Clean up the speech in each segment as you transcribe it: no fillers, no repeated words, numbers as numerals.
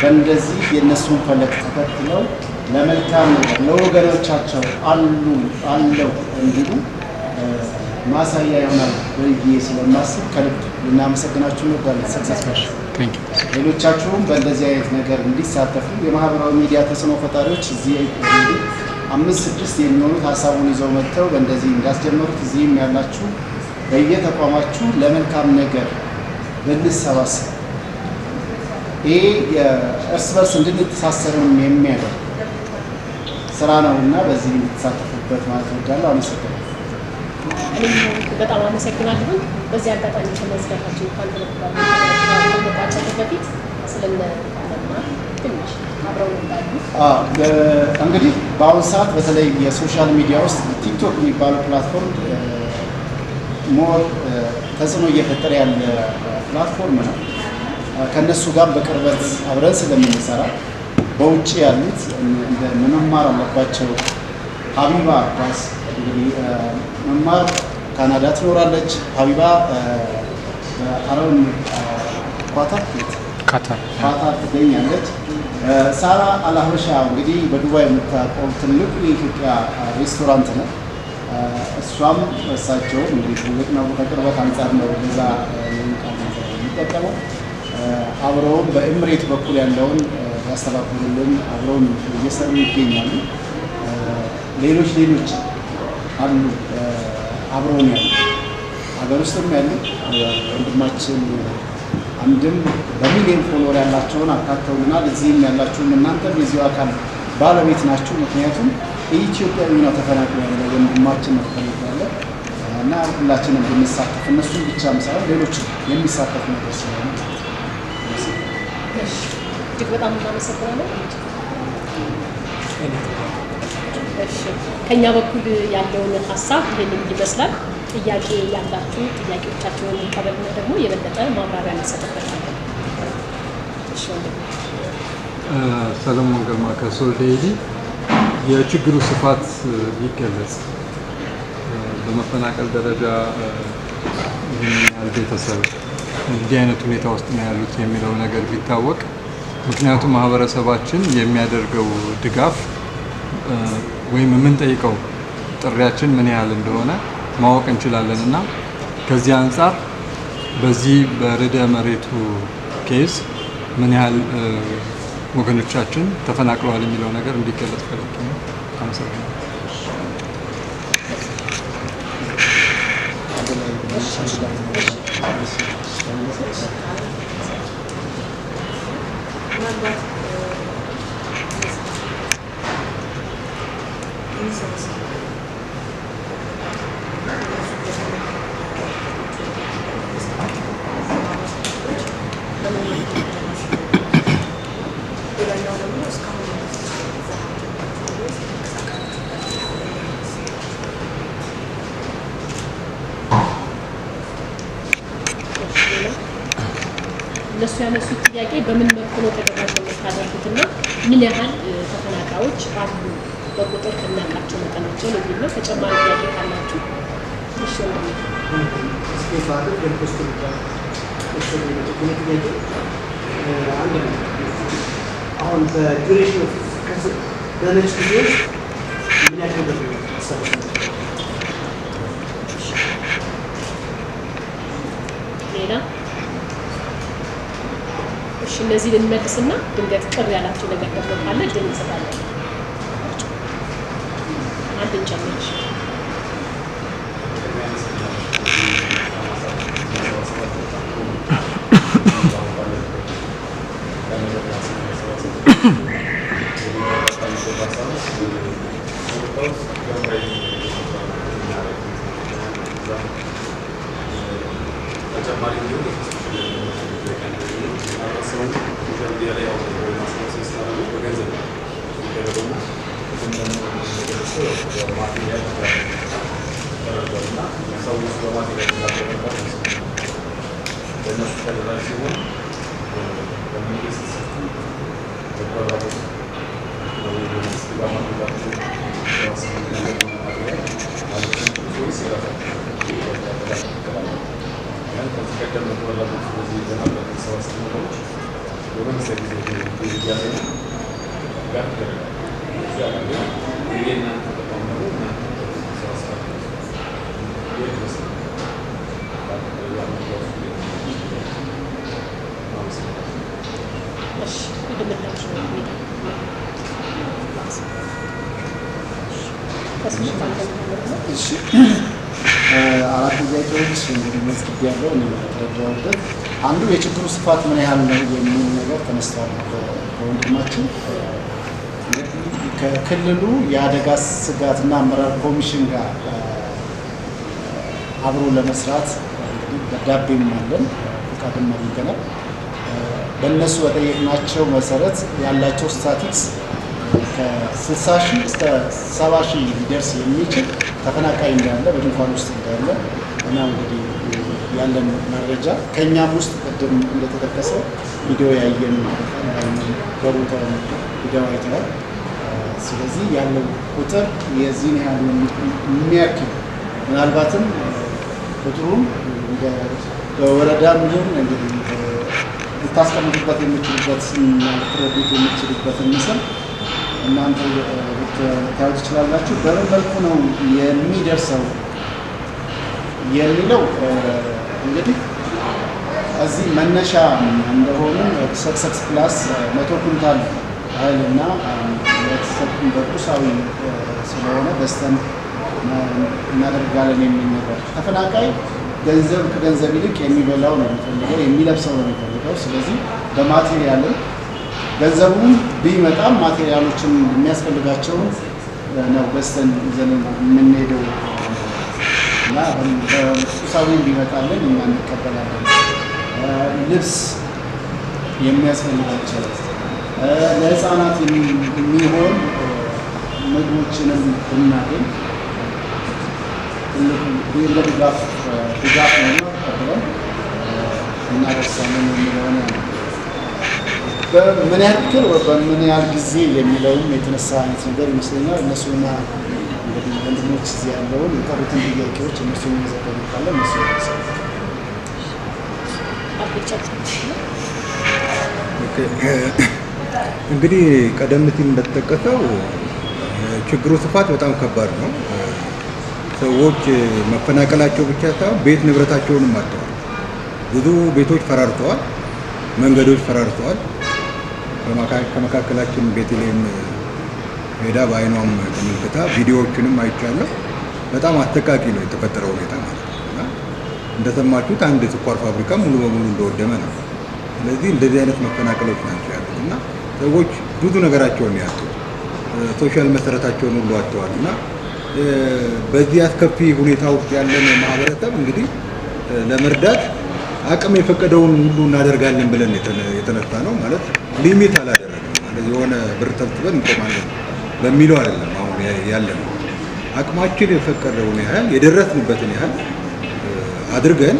በእንደዚህ የነሱን ፈለግ ተከትለው ለመልካም ለወገኖቻቸው አለው እንዲሉ ማሳያ ይሆናል ብዬ ስለማስብ ከልብ ልናመሰግናችሁ እንወዳለን። ሰክሰስ ሌሎቻችሁም በእንደዚህ አይነት ነገር እንዲሳተፉ የማህበራዊ ሚዲያ ተጽዕኖ ፈጣሪዎች እዚህ 5-6 የሚሆኑት ሀሳቡን ይዘው መጥተው በእንደዚህ እንዳስጀመሩት እዚህም ያላችሁ በየተቋማችሁ ለመልካም ነገር ብንሰባሰብ ይሄ የእርስ በርስ እንድንተሳሰርም የሚያደርግ ስራ ነውና በዚህ እንድትሳተፉበት ማለት እወዳለሁ። አመሰግናለሁ። በጣም አመሰግናለሁ። በዚህ አጋጣሚ ተመዝጋታችሁ እንኳን ተመጣጣኝ በፊት ስለነ አለማ ትንሽ አብረው እንዳሉ እንግዲህ በአሁኑ ሰዓት በተለይ የሶሻል ሚዲያ ውስጥ ቲክቶክ የሚባለው ፕላትፎርም ሞር ተጽዕኖ እየፈጠረ ያለ ፕላትፎርም ነው። ከነሱ ጋር በቅርበት አብረን ስለምንሰራ በውጭ ያሉት መማር አለባቸው። ሀቢባ ኳስ እንግዲህ መማር ካናዳ ትኖራለች። ሀቢባ በአረብ ኳታር ትገኛለች። ሳራ አልሀበሻ እንግዲህ በዱባይ የምታውቀው ትልቁ የኢትዮጵያ ሬስቶራንት ነው። እሷም እሳቸው እንግዲህ ትልቅ ነው። ከቅርበት አንጻር ነው በዛ የሚጠቀመው። አብረውን በኤምሬት በኩል ያለውን ያስተባብሩልን አብረውን እየሰሩ ይገኛሉ። ሌሎች አሉ አብረውን ያሉ ሀገር ውስጥም ያሉ ወንድማችን አንድም በሚሊዮን ፎሎወር ያላቸውን አካተውልናል። እዚህም ያላችሁም እናንተም የዚሁ አካል ባለቤት ናችሁ። ምክንያቱም ኢትዮጵያዊ ነው ተፈናቅሎ ያለ ወንድማችን ነው ተፈናቅሎ ያለ እና ሁላችንም ብንሳተፍ እነሱን ብቻም ሳይሆን ሌሎች የሚሳተፉ ነገር ስለሆነ እጅግ በጣም እናመሰግናለን። ከኛ በኩል ያለውን ሀሳብ ይህንን ይመስላል። ጥያቄ ያላችሁ ጥያቄዎቻችሁን እንቀበልና ደግሞ የበለጠ ማብራሪያ እንሰጥበታለን። ሰለሞን ግርማ ከሶል ዴይሊ የችግሩ ስፋት ቢገለጽ በመፈናቀል ደረጃ ይህን ያህል ቤተሰብ እንዲህ አይነት ሁኔታ ውስጥ ነው ያሉት የሚለው ነገር ቢታወቅ፣ ምክንያቱም ማህበረሰባችን የሚያደርገው ድጋፍ ወይም የምንጠይቀው ጥሪያችን ምን ያህል እንደሆነ ማወቅ እንችላለን እና ከዚህ አንጻር በዚህ በርዕደ መሬቱ ኬዝ ምን ያህል ወገኖቻችን ተፈናቅለዋል የሚለው ነገር እንዲገለጽ ፈልጌ ነው። አመሰግናለሁ። እነሱ ያነሱት ጥያቄ በምን መልኩ ነው ተደራሽ የምታደርጉትና ምን ያህል ተፈናቃዮች አሉ በቁጥር ከናቃቸው መጠናቸው ነው የሚለው ተጨማሪ ጥያቄ ካላችሁ እሺ ነው ስፔሻሊ በፖስት አሁን በዱሬሽን በነጭ ጊዜ ምን ያክል ብር ይሰበሰባል? ሌላ እሺ እነዚህ ልንመልስና ድንገት ቅር ያላችሁ ነገር ደግሞ ካለ ድል እንሰጣለን። አንድ እንጨምር። አራት ጥያቄዎች እንግዲህ መስጊድ ያለው ነው ተረዳውበት። አንዱ የችግሩ ስፋት ምን ያህል ነው የሚል ነገር ተነስቷል በወንድማችን። ከክልሉ የአደጋ ስጋትና አመራር ኮሚሽን ጋር አብሮ ለመስራት እንግዲህ ደብዳቤም አለን ፈቃድም አግኝተናል። በእነሱ በጠየቅናቸው መሰረት ያላቸው ስታቲክስ ከ60 ሺህ እስከ 70 ሺህ ሊደርስ የሚችል ተፈናቃይ እንዳለ በድንኳን ውስጥ እንዳለ እና እንግዲህ ያለን መረጃ ከኛም ውስጥ ቅድም እንደተጠቀሰው ቪዲዮ ያየን በቦታው ቪዲዮ አይተናል። ስለዚህ ያለው ቁጥር የዚህን ያህል የሚያክል ምናልባትም ቁጥሩን በወረዳም ይሁን እንግዲህ ልታስቀምጡበት የምችሉበት እና ልትረዱት የምችሉበትን ምስል እናንተ ልታዩ ትችላላችሁ። በምን መልኩ ነው የሚደርሰው የሚለው እንግዲህ እዚህ መነሻ እንደሆኑ ሰክሰስ ፕላስ 100 ኩንታል እህልና የተሰጡን በቁሳዊ ስለሆነ በስተን እናደርጋለን የሚል ነገር ተፈናቃይ ገንዘብ ከገንዘብ ይልቅ የሚበላው ነው የሚፈልገው የሚለብሰው ነው የሚፈልገው። ስለዚህ በማቴሪያልም ገንዘቡም ቢመጣም ማቴሪያሎችን የሚያስፈልጋቸው ነው በስተን ይዘን የምንሄደው እና በቁሳዊ ቢመጣለን እኛ እንቀበላለን። ልብስ የሚያስፈልጋቸው ለህፃናት የሚሆን ምግቦችንም ብናገኝ ትልቁ ድጋፍ ነው ተብለን እናደርሳለን የሚለውን በምን ያክል በምን ያህል ጊዜ የሚለውም የተነሳ አይነት ነገር ይመስለኛል። እነሱና እንግዲህ ወንድሞች እዚህ ያለውን የቀሩትን ጥያቄዎች እነሱ የሚዘገቡ ካለ እነሱ እንግዲህ ቀደም ሲል እንደተጠቀሰው ችግሩ ስፋት በጣም ከባድ ነው። ሰዎች መፈናቀላቸው ብቻ ሳይሆን ቤት ንብረታቸውንም አጥተዋል። ብዙ ቤቶች ፈራርተዋል፣ መንገዶች ፈራርተዋል። ከመካከላችን ቤተልሔም ሄዳ በአይኗም ተመልክታ ቪዲዮዎችንም አይቻለሁ። በጣም አስተቃቂ ነው የተፈጠረው ሁኔታ ማለት ነው እና እንደሰማችሁት አንድ ስኳር ፋብሪካ ሙሉ በሙሉ እንደወደመ ነው። ስለዚህ እንደዚህ አይነት መፈናቀሎች ናቸው ያሉት እና ሰዎች ብዙ ነገራቸውን ያጡት ሶሻል መሰረታቸውን ሁሉ አጥተዋል እና በዚህ አስከፊ ሁኔታ ውስጥ ያለን ማህበረሰብ እንግዲህ ለመርዳት አቅም የፈቀደውን ሁሉ እናደርጋለን ብለን የተነሳ ነው ማለት ሊሚት አላደረግንም። ማለት የሆነ ብር ተብትበን እንቆማለን በሚለው አይደለም። አሁን ያለ ነው አቅማችን የፈቀደውን ያህል የደረስንበትን ያህል አድርገን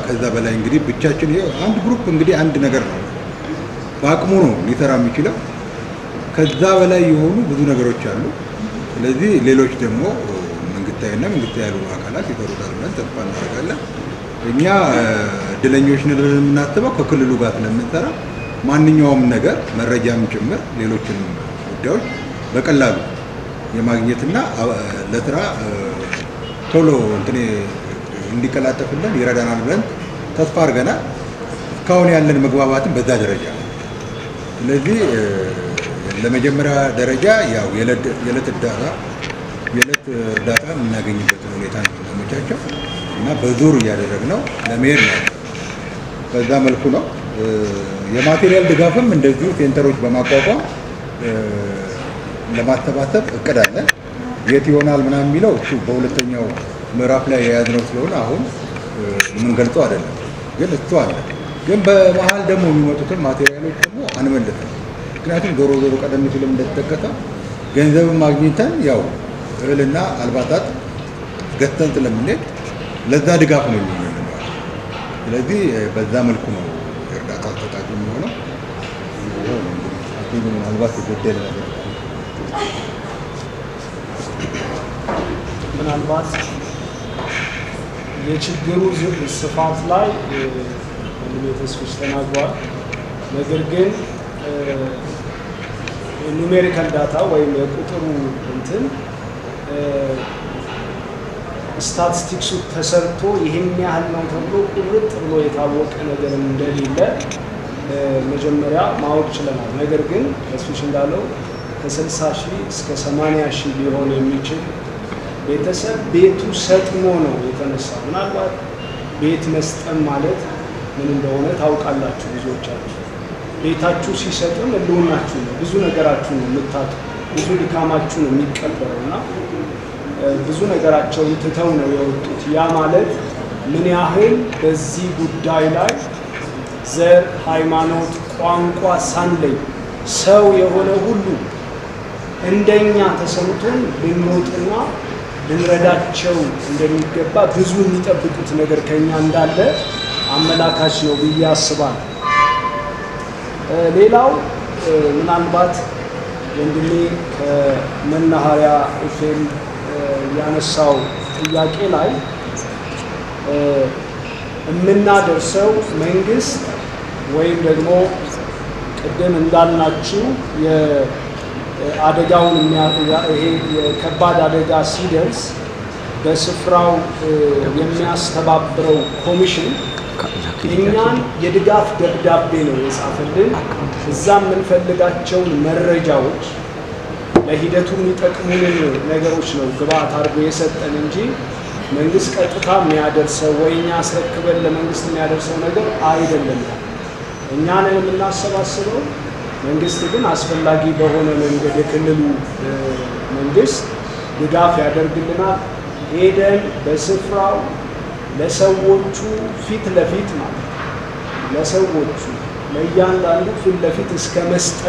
ከዛ በላይ እንግዲህ ብቻችን አንድ ግሩፕ እንግዲህ አንድ ነገር ነው በአቅሙ ነው ሊሰራ የሚችለው። ከዛ በላይ የሆኑ ብዙ ነገሮች አሉ። ስለዚህ ሌሎች ደግሞ መንግስታዊና መንግስታዊ ያልሆኑ አካላት ይሰሩታል ብለን ተስፋ እናደርጋለን። እኛ እድለኞች ነን ብለን የምናስበው ከክልሉ ጋር ስለምንሰራ ማንኛውም ነገር መረጃም ጭምር ሌሎችንም ጉዳዮች በቀላሉ የማግኘትና ለስራ ቶሎ እንዲቀላጠፍልን ይረዳናል ብለን ተስፋ አድርገናል። እስካሁን ያለን መግባባትን በዛ ደረጃ ነው። ስለዚህ ለመጀመሪያ ደረጃ ያው የዕለት እርዳታ የምናገኝበትን ሁኔታ ነው የምናመቻቸው እና በዙር እያደረግነው ለመሄድ ነው። በዛ መልኩ ነው። የማቴሪያል ድጋፍም እንደዚሁ ሴንተሮች በማቋቋም ለማሰባሰብ እቅድ አለን። የት ይሆናል ምናምን የሚለው እሱ በሁለተኛው ምዕራፍ ላይ የያዝነው ስለሆነ አሁን የምንገልጸው አይደለም። ግን እሱ አለ። ግን በመሀል ደግሞ የሚመጡትን ማቴሪያሎች ደግሞ አንመልስም። ምክንያቱም ዞሮ ቀደም ሲልም እንደተጠቀሰው ገንዘብን ማግኘተን ያው እህልና አልባሳት ገዝተን ስለምንሄድ ለዛ ድጋፍ ነው የሚሆነው። ስለዚህ በዛ መልኩ ነው የእርዳታ አሰጣጡ የሚሆነው። ምናልባት የጎደለ ነገር ምናልባት የችግሩ ስፋት ላይ ወንድሜ ተስፍሽ ተናግሯል። ነገር ግን ኑሜሪካል ዳታ ወይም የቁጥሩ እንትን ስታቲስቲክሱ ተሰርቶ ይሄን ያህል ነው ተብሎ ቁርጥ ብሎ የታወቀ ነገር እንደሌለ መጀመሪያ ማወቅ ችለናል። ነገር ግን ተስፋሽ እንዳለው ከ60 ሺህ እስከ 80 ሺህ ሊሆን የሚችል ቤተሰብ ቤቱ ሰጥሞ ነው የተነሳው። ምናልባት ቤት መስጠም ማለት ምን እንደሆነ ታውቃላችሁ ብዙዎቻችሁ። ቤታችሁ ሲሰጥም ህልውናችሁ ነው፣ ብዙ ነገራችሁ ነው የምታጡ፣ ብዙ ድካማችሁ ነው የሚቀበረውና ብዙ ነገራቸውን ትተው ነው የወጡት። ያ ማለት ምን ያህል በዚህ ጉዳይ ላይ ዘር፣ ሃይማኖት፣ ቋንቋ ሳንለይ ሰው የሆነ ሁሉ እንደኛ ተሰምቶን ልንወጥና ልንረዳቸው እንደሚገባ ብዙ የሚጠብቁት ነገር ከኛ እንዳለ አመላካች ነው ብዬ አስባለሁ። ሌላው ምናልባት ወንድሜ ከመናኸሪያ ኤፍኤም ያነሳው ጥያቄ ላይ የምናደርሰው መንግስት ወይም ደግሞ ቅድም እንዳልናችሁ የአደጋውን ይሄ የከባድ አደጋ ሲደርስ በስፍራው የሚያስተባብረው ኮሚሽን እኛን የድጋፍ ደብዳቤ ነው የጻፈልን። እዛ የምንፈልጋቸውን መረጃዎች ለሂደቱ የሚጠቅሙንን ነገሮች ነው ግብአት አድርጎ የሰጠን እንጂ መንግስት ቀጥታ የሚያደርሰው ወይ እኛ አስረክበን ለመንግስት የሚያደርሰው ነገር አይደለም። እኛ ነን የምናሰባስበው። መንግስት ግን አስፈላጊ በሆነ መንገድ የክልሉ መንግስት ድጋፍ ያደርግልናል። ሄደን በስፍራው ለሰዎቹ ፊት ለፊት ማለት ለሰዎቹ ለእያንዳንዱ ፊት ለፊት እስከ መስጠት